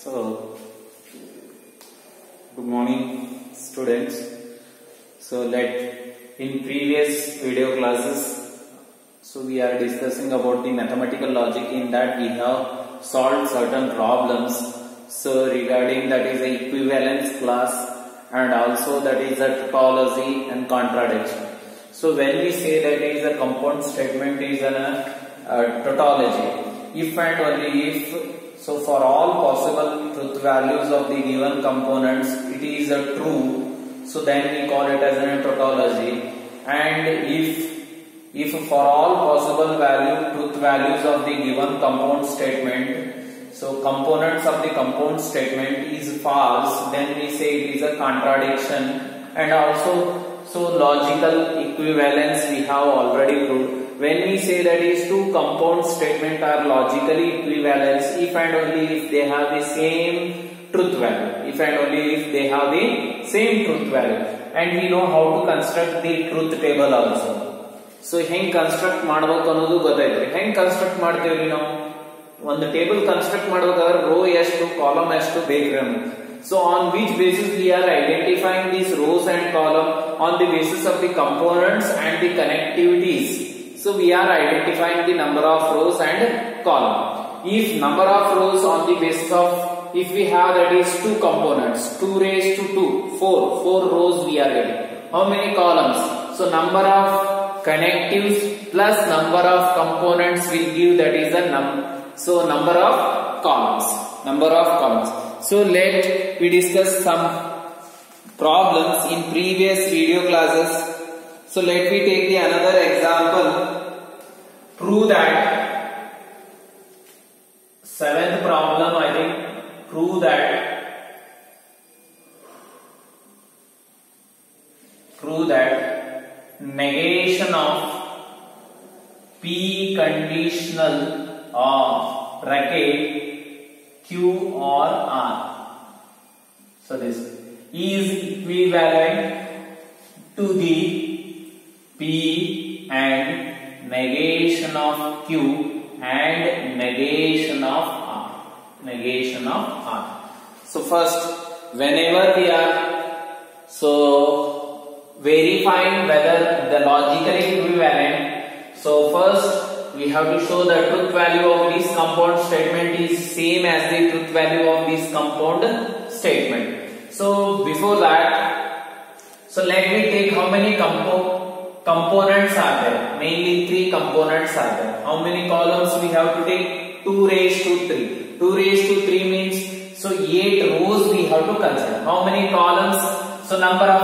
So, good morning, students. So, in previous video classes, we are discussing about the mathematical logic. In that, we have solved certain problems. So, regarding that is the equivalence class, and also that is a tautology and contradiction. So, when we say that is a compound statement is a tautology, if and only if. So for all possible truth values of the given components, it is a true. So then we call it as a tautology. And if for all possible truth values of the given compound statement, so components of the compound statement is false, then we say it is a contradiction. And also, so logical equivalence we have already proved. When we say that is two compound statements are logically equivalent if and only if they have the same truth value. If and only if they have the same truth value. And we know how to construct the truth table also. So, heng construct ಮಾಡಬೇಕು ಅನ್ನೋದು ಗೊತ್ತಾಯ್ತು. ಹೆಂಗ್ construct ಮಾಡ್ತೀವಿ ನಾವು? ಒಂದು table construct ಮಾಡಬೇಕಾದ್ರೆ row ಎಷ್ಟು column ಎಷ್ಟು ಬೇಕ್ರಿ ನಮಗೆ. So, on which basis we are identifying these rows and column? On the basis of the components and the connectivities. So we are identifying the number of rows and column. If number of rows on the basis of, if we have that is two components, 2 raised to 2, 4 rows we are getting. How many columns? So number of connectives plus number of components will give that is the number of columns. So let we discuss some problems in previous video classes. So let me take the another example. Prove that seventh problem, I think. Prove that negation of P conditional of bracket Q or R. So this is equivalent to the P and negation of Q and negation of R. So first, whenever we are verifying whether the logically equivalent, so first we have to show the truth value of this compound statement is same as the truth value of this compound statement. So before that, so let me take how many components are there. Mainly 3 components are there. How many columns we have to take? 2 raised to 3. 2 raised to 3 means, so 8 rows we have to consider. How many columns? So number of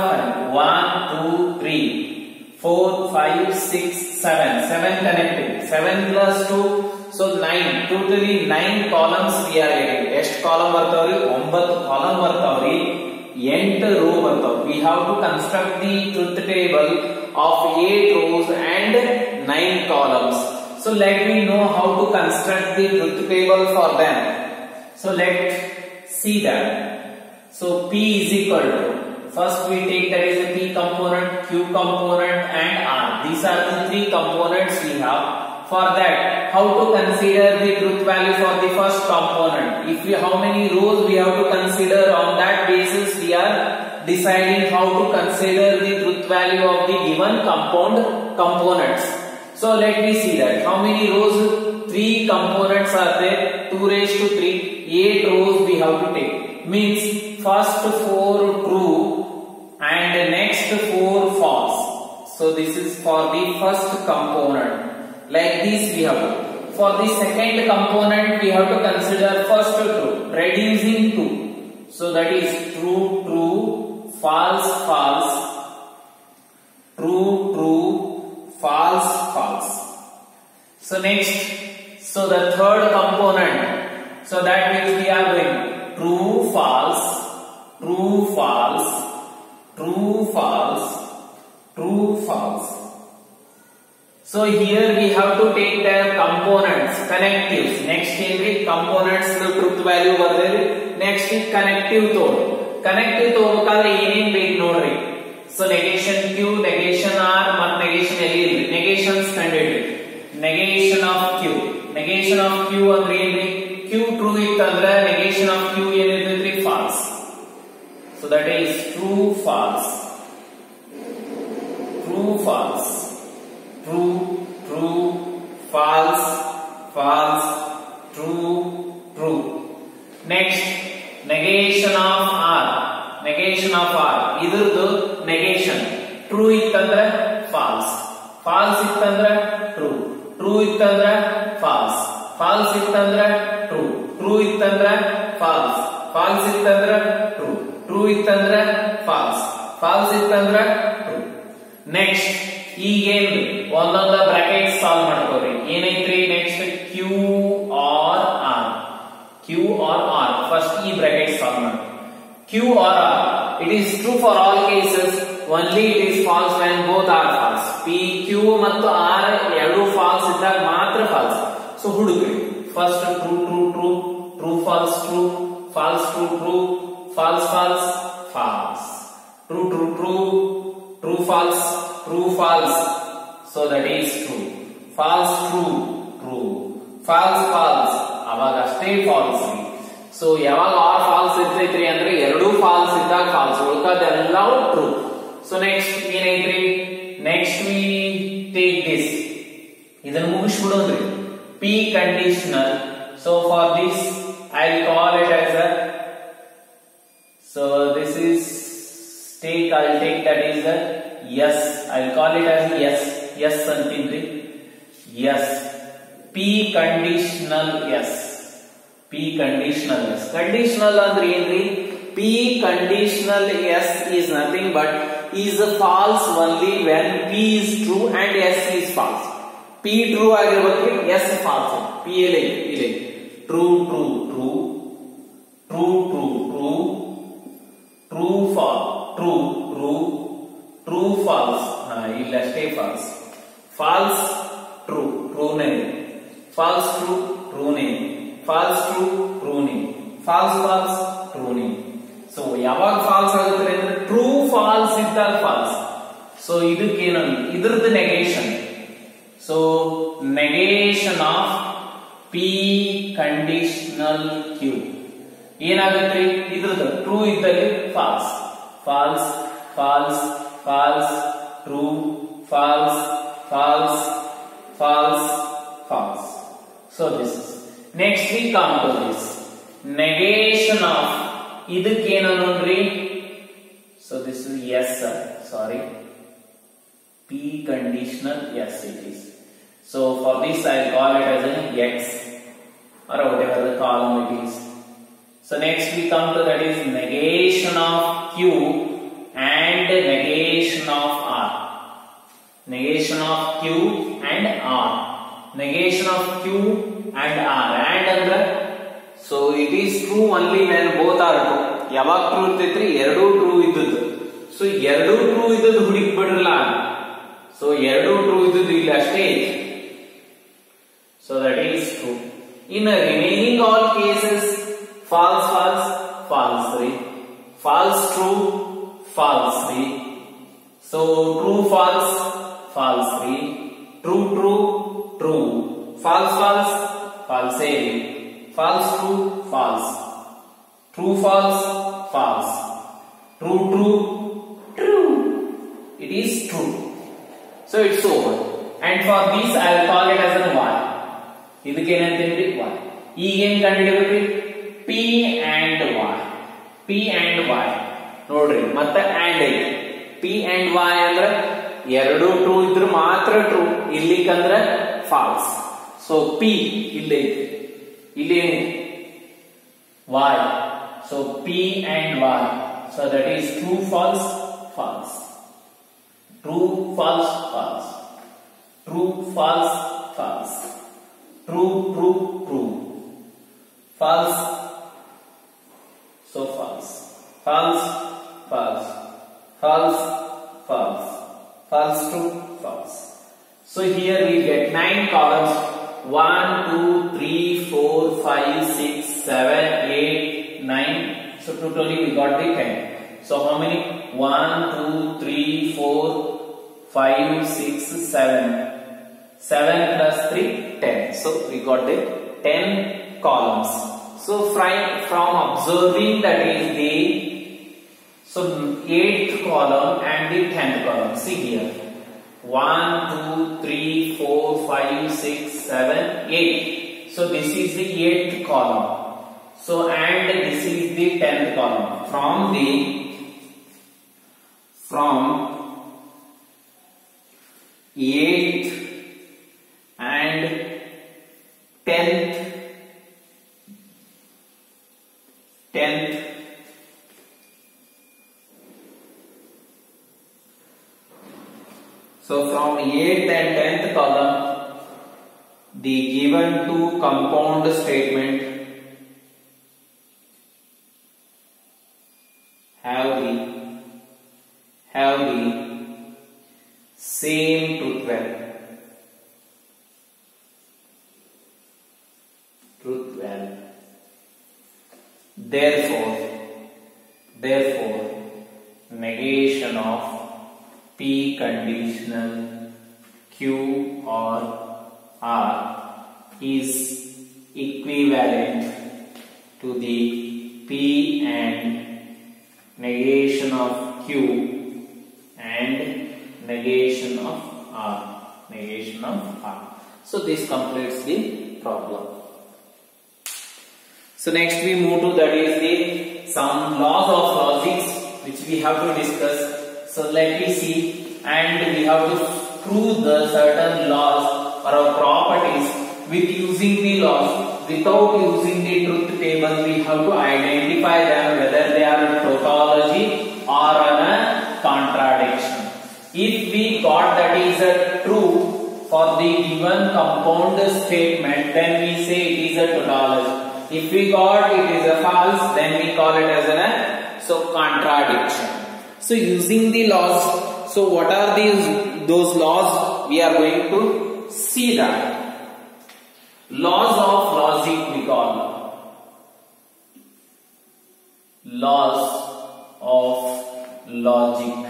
1, 2, 3, 4, 5, 6, 7. 7 connected. 7 plus 2, so 9. Totally 9 columns we are getting. ಎಷ್ಟು column ಬರ್ತಾವ್ರಿ? 9 column ಬರ್ತಾವ್ರಿ. 8 row ಬರ್ತಾವ. We have to construct the truth table of 8 rows and 9 columns. So let me know how to construct the truth table for them. So let's see that. So P is equal to, first we take that is a P component, Q component and R. These are the 3 components we have. For that, how to consider the truth value for the first component? How many rows we have to consider, on that basis we are deciding how to consider the truth value of the given components. So let me see that. How many rows? 3 components are there. 2 raised to 3. 8 rows we have to take. Means first 4 true and the next 4 false. So this is for the first component. Like this we have to. For the second component we have to consider first true, reducing 2. So that is true, true, false, false, true, true, false, false. So next, so the third component, so that means we are going true, false, true, false, true, false, true, false. So here we have to take their components, connectives. Next every components truth value bardere. Next connective tod. Connective todಬೇಕಾದ್ರೆ ಏನೇನ್ ಬೇಕು ನೋಡ್ರಿ. So negation Q, negation R ಮತ್ತು negation L. Negations ಕಂಡುಹಿಡಿಯಿರಿ. Negation of Q. Negation of Q ಅಂದ್ರೆ ಏನ್ರಿ? Q q true ittandre negation of q ಏನಿರ್ತೈತ್ರಿ false. So that is true false, true false, true true false false true true. Next, negation of r, negation of r ಇದ್ರದ್ದು negation true ಇತ್ತಂದ್ರೆ false, false ಇತ್ತಂದ್ರೆ true, true ಇತ್ತಂದ್ರೆ false, false ಇತ್ತಂದ್ರೆ true, true ಇತ್ತಂದ್ರೆ false, false ಇತ್ತಂದ್ರೆ true, true ಇತ್ತಂದ್ರೆ false, false ಇತ್ತಂದ್ರೆ true. Next ಈಗೇನು ಒಂದೊಂದ ಬ್ರಾಕೆಟ್ ಸಾಲ್ವ್ ಮಾಡ್ಕೋರಿ. ಏನೈತ್ರಿ next q or r, q or r. First ಈ ಬ್ರಾಕೆಟ್ ಸಾಲ್ವ್ ಮಾಡಿ. q or r, it is true for all cases, only it is false when both are false. p q ಮತ್ತು r ಎರಡು false ಇದ್ದಾಗ ಮಾತ್ರ false. So ಹುಡುಕ್ರಿ. First true true true, true false true, false true true, false false false, true true true, true false, true false. So that is true. False true true, false false ಅವಾಗ ಅಷ್ಟೇ false. So ಯಾವಾಗ or false ಇರ್ತೈತ್ರಿ ಅಂದ್ರೆ ಎರಡು false ಇದ್ದಾಗ false, ಉಳ್ಕದೆಲ್ಲವೂ true. So next ಏನೈತ್ರಿ, next we take this, ಇದನ್ನ ಮುಗಿಸ್ಬಿಡೋದ್ರಿ. P conditional. So for this I call it as a, so this is take, I take that is a S, I call it as S, S ಅಂತೀನ್ರಿ. S P conditional S, P conditional S. Conditional ಅಂದ್ರೆ ಏನ್ರಿ? P conditional S is nothing but is false only when P is true and S is false. P true ಆಗಿರಬೇಕು, S false. P ಇಲ್ಲಿ true true true, true true true, true false, true true, true false. ಇಲ್ಲ ಅಷ್ಟೇ false. False true, true ನೇ. False true, true ನೇ. false true true name, false false true name. So ಯಾವಾಗ false ಆಗುತ್ತೆ ಅಂದ್ರೆ true false ಇದ್ದಾಗ false. So ಇದಕ್ಕೇನು, ಇದ್ರದ್ದು negation. So negation of P conditional Q ಏನಾಗುತ್ತೆ, ಇದ್ರದ್ದು true ಇದ್ದಲ್ಲಿ false, false false false, true false false false false. So this is. Next we come to this negation of, ಇದಕ್ಕೇನು ನೋಡ್ರಿ. So this is yes sir, sorry, P conditional yes it is. So for this I call it as an X or whatever the column it is. So next we come to that is negation of Q and negation of R. Negation of Q and R. Negation of Q and R. And ಅಂದ್ರೆ so it is true only when both are true. ಯಾವಾಗ true ಇರ್ತೈತ್ರಿ, ಎರಡೂ true ಇದ್ದದ್ದು. So ಎರಡೂ true ಇದ್ದದ್ದು ಹುಡುಕಿ ಬಿಡ್ರಲ್ಲ. So ಎರಡೂ true ಇದ್ದದ್ದು ಇಲ್ಲಿ ಅಷ್ಟೇ ಐತಿ. So that is true. In remaining all cases false false false ರೀ, false true false ರೀ. ಸೊ true false false ರೀ, true true true, false false false ರೀ, false true false, true false false, true true true. It is true. So it's over. And for this I will call it as a y. ಇದಕ್ಕೆ ಏನಂತೀವಿ y. ಈಗ ಏನ್ ಕಂಡುಹಿಡಿಯಬೇಕ್ರಿ, p and y, p and y ನೋಡ್ರಿ. ಮತ್ತೆ and ಐತಿ, p and y ಅಂದ್ರೆ ಎರಡು true ಇದ್ರೆ ಮಾತ್ರ ಟ್ರೂ, ಇಲ್ಲಿಕಂದ್ರೆ ಫಾಲ್ಸ್. ಸೊ p ಇಲ್ಲಿ ಇಲ್ಲಿ y, so p and y, so that is true false false, true false false, true false false, true true true, false, so false, false false, false false, false true false. So here we get 9 columns, 1 2 3 4 5 6 7 8 9. So totally we got the 10. So how many? 1 2 3 4 5 6 7, 7 plus 3 10. So we got the 10 columns. So from observing that is the 8th column and the 10th column. See here. 1, 2, 3, 4, 5, 6, 7, 8. So this is the 8th column. So and this is the 10th column. From 8th and 10th. So from 8th and 10th column, the given two compound statement have the same truth value. Therefore, negation of P conditional Q or R is equivalent to the P and negation of Q and negation of R. So this completes the problem. So next we move to that is the some laws of logics which we have to discuss. So let me see, and we have to prove the certain laws or properties with using the laws. Without using the truth table, we have to identify them whether they are a tautology or a contradiction. If we got that is a true for the given compound statement, then we say it is a tautology. If we got it is a false, then we call it as a contradiction. So using the laws, so what are those laws? We are going to see that. Laws of logic we call. Laws of logic.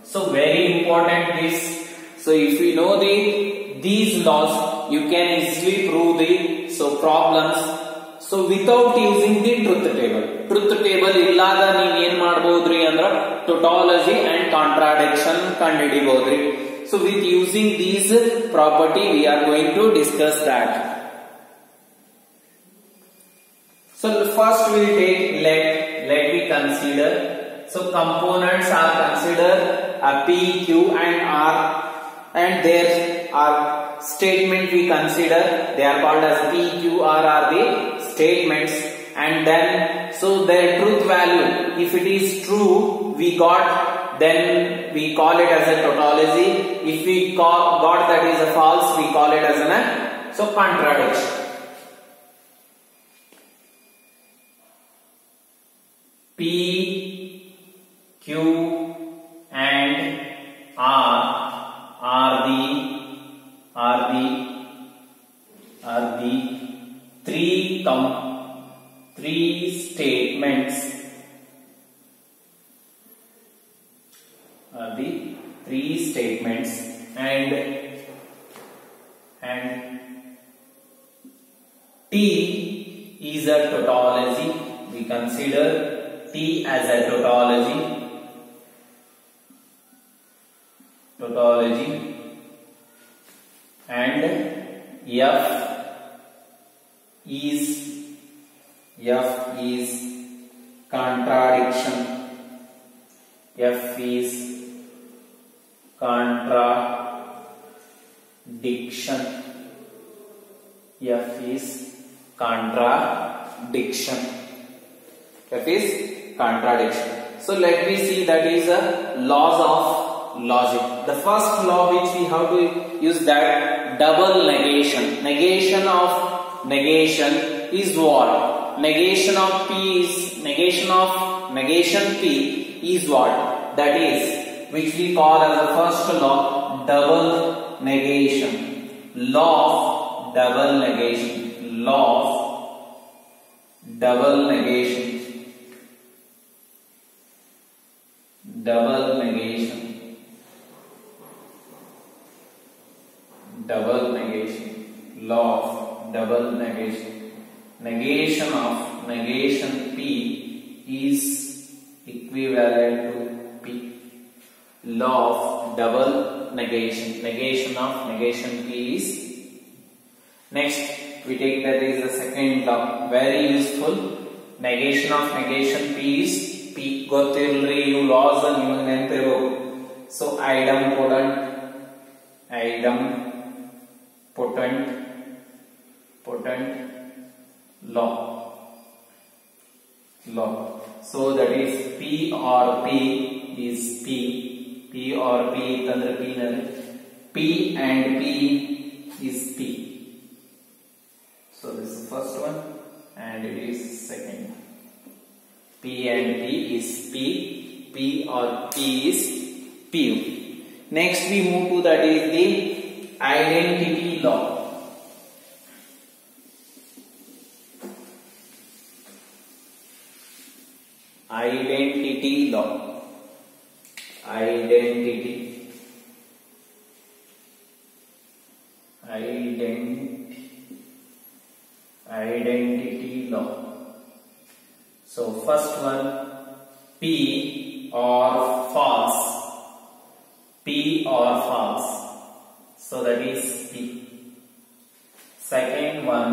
So very important this. So if we know these laws, you can easily prove the problems. So without using the truth table illada ನೀವು ಏನು ಮಾಡಬಹುದ್ರಿ ಅಂದ್ರ tautology and contradiction ಕಂಡುಹಿಡಿಯಬಹುದ್ರಿ. So with using these property we are going to discuss that. So first we will take let we consider. So components are considered P, Q and R, and there are statement we consider, they are called as P, Q, R are the statements, and then so their truth value, if it is true we got, then we call it as a tautology. If we got that is a false, we call it as a contradiction. P, Q and R are the three statements, and T is a tautology. We consider T as a tautology, and F is contradiction. So let me see that is a laws of logic. The first law which we have to use, that double negation. Negation of negation is what? Negation of negation P is what? That is which we call as the first law, double negation. Law of double negation. double negation, law of double negation. Negation of negation P is equivalent to P. Law of double negation. Negation of negation P is. Next we take that is the second law, very useful. Negation of negation P is P. ಗೊತ್ತಿರಲಿ ಇವು laws ನಿಮಗೆ ನೆನಪಿರಬೇಕು. So idempotent law. So that is P or P is P. P or P ಅಂದ್ರೆ P ನಲ್ಲಿ P and P is P. So this is first one and it is second. P and P is P. P or P is P. Next we move to that is the identity law. Identity law. Identity law. So first one, P or false. P or false. So that is P. Second one,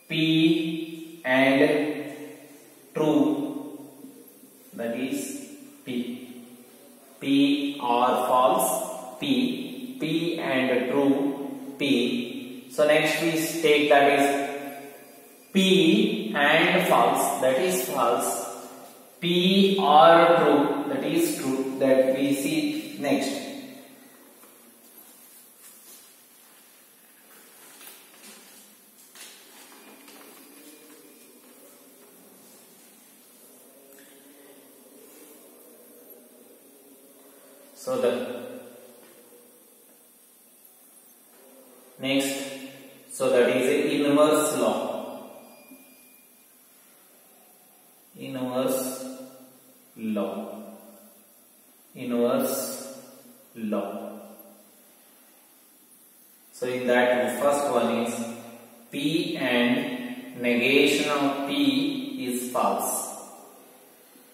P and true. That is P. P or false. P. P and true. P. So next we take that is P and false. That is false. P or true. That is true. That we see next. So the next, so that is a inverse law. Inverse law. So in that first one is P and negation of P is false.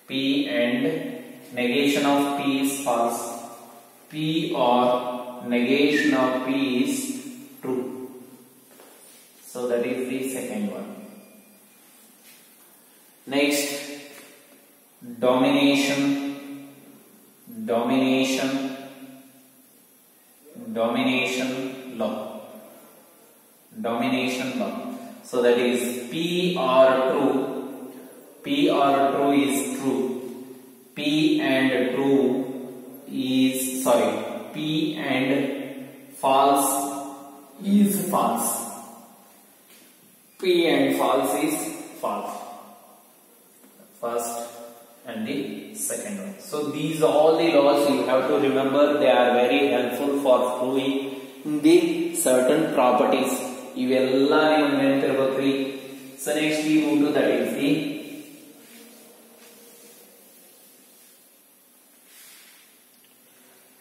P and negation of P is false. P or negation of P is true. So that is the second one. Next, domination law. So that is P or true. P or true is true. P and true is P and false is false. P and false is false. First and the second one. So these all the laws you have to remember. They are very helpful for proving the certain properties. ಇವೆಲ್ಲ ನೀವು ನೆನಪಿರಬೇಕ್ರಿ. So next we move to that is the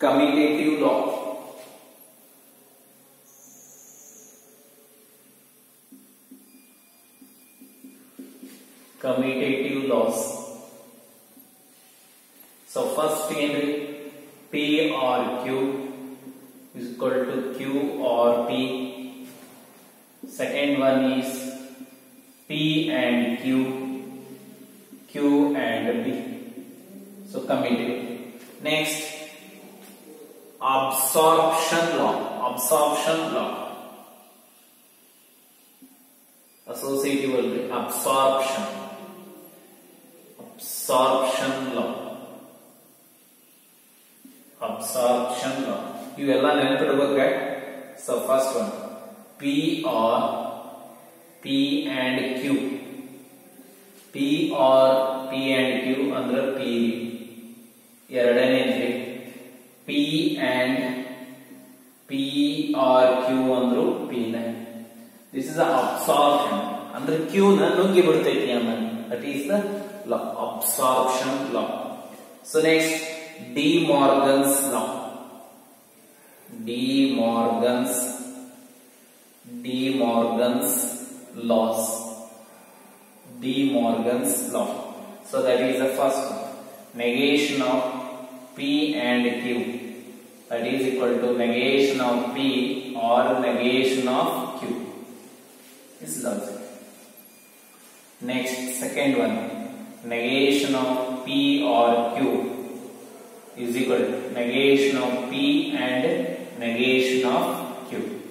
commutative law. Commutative laws. So first in P or Q is equal to Q or P. Second one is P and Q, Q and P. So commutative. Next, absorption law. Associative absorption law. ಇವೆಲ್ಲ ನೆನಪಿಡಬೇಕು. So first one, P or P and Q. P or P and Q ಅಂದ್ರೆ P. ಎರಡನೇದ್ರಿ P and P or Q ಅಂದ್ರು P ನ. This is the absorption. ಅಂದ್ರೆ Q ನ ನುಂಗಿ ಬಿಡ್ತೈತಿ ಅನ್ನೋದು. That is the law, absorption law. So next, De Morgan's law. De Morgan's laws. De Morgan's law. So that is the first one. Negation of P and Q. That is equal to negation of P or negation of Q. This is logic. Next, second one. Negation of P or Q is equal to negation of P and negation of Q.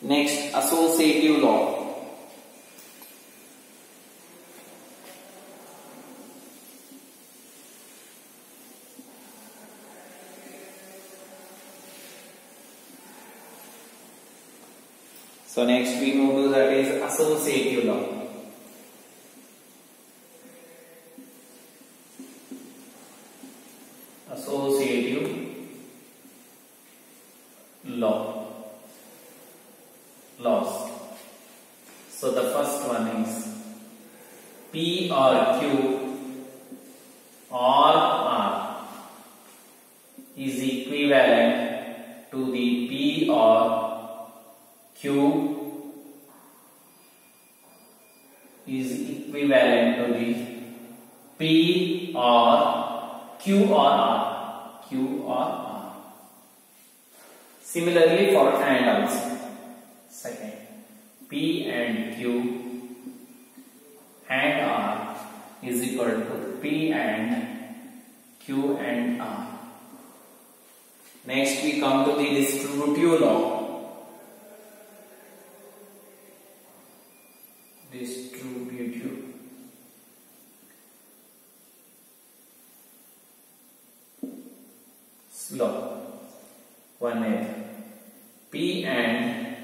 Next, associative law. So next we move to that is associative law. Associative laws. So the first one is P or Q or R is equivalent to the P or Q is equivalent to the P or Q or R. Q or R. Similarly for and also. Second, P and Q and R is equal to P and Q and R. Next we come to the distributive law. Distributive law. One is P and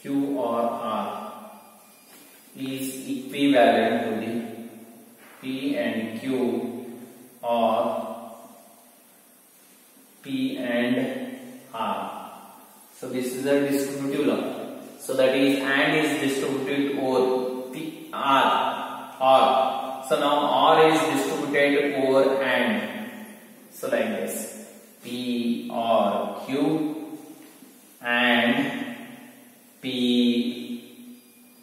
Q or R is equivalent to the P and Q or P and R. So this is a distributive law. So that is and is distributed over P R. So now R is distributed over and. So like this. P or Q and P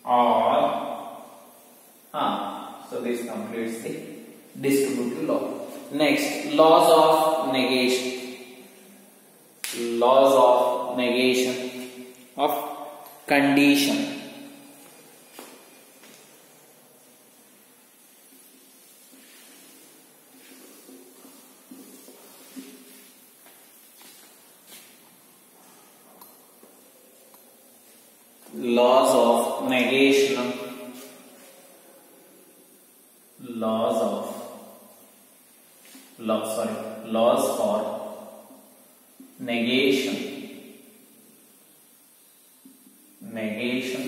or R. So this completes the distributive law. Next, laws of negation. Laws of negation of condition. Laws of negation. Laws for negation. Negation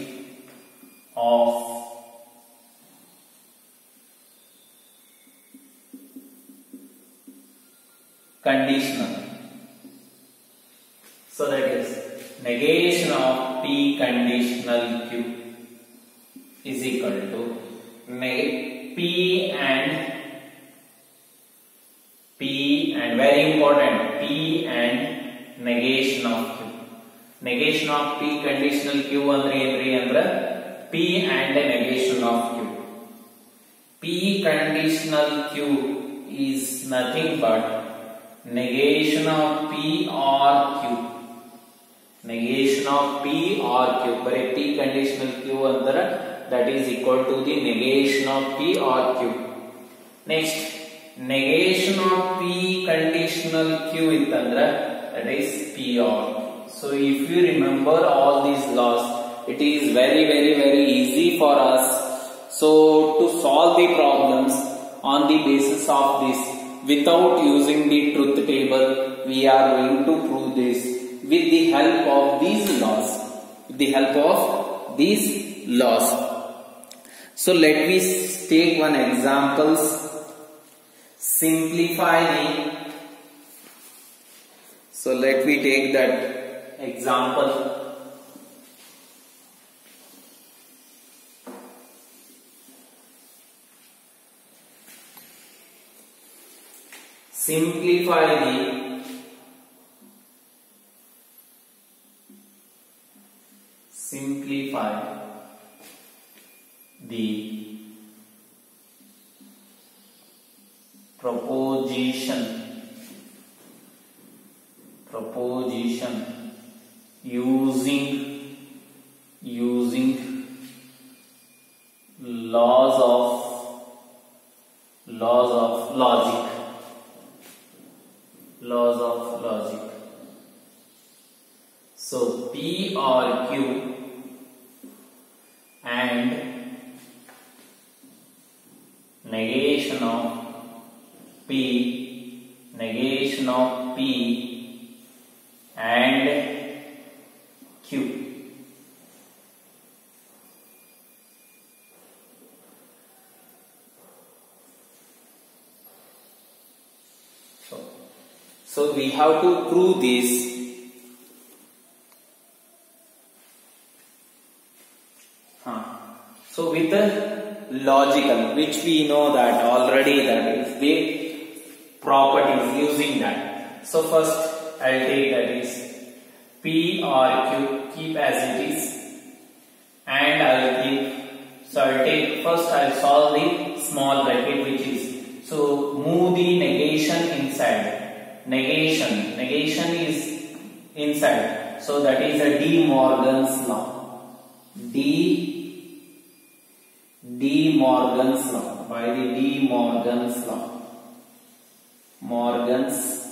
of conditional. So that is negation of P conditional Q is equal to P and very important P and negation of Q. Negation of P conditional Q andre P and negation of Q. P conditional Q is nothing but negation of P or Q. Negation of P or Q. But P conditional Q andre that is equal to the negation of P or Q. Next, negation of P conditional Q itandre that is P or. So if you remember all these laws, it is very easy for us. So to solve the problems on the basis of this without using the truth table, we are going to prove this with the help of these laws. With the help of these laws. So let me take one examples. Simplify the. So let me take that example. Simplify the simplify the proposition using laws of logic. So P or Q and negation of P and Q. So we have to prove this. So with the logical, which we know that already, that is the properties using that. So first I'll take that is P or Q, keep as it is, and I'll keep. So I'll take first. I'll solve the small bracket, which is, so move the negation inside. Negation is inside. So that is a De Morgan's law. De Morgan's law. By the De Morgan's law. Morgan's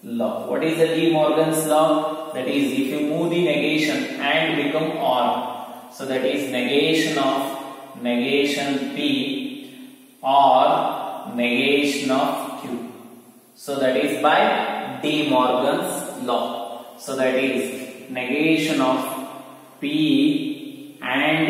law. What is the De Morgan's law? That is, if you move the negation and become or, so that is negation P or negation of Q. So that is by De Morgan's law. So that is negation of P and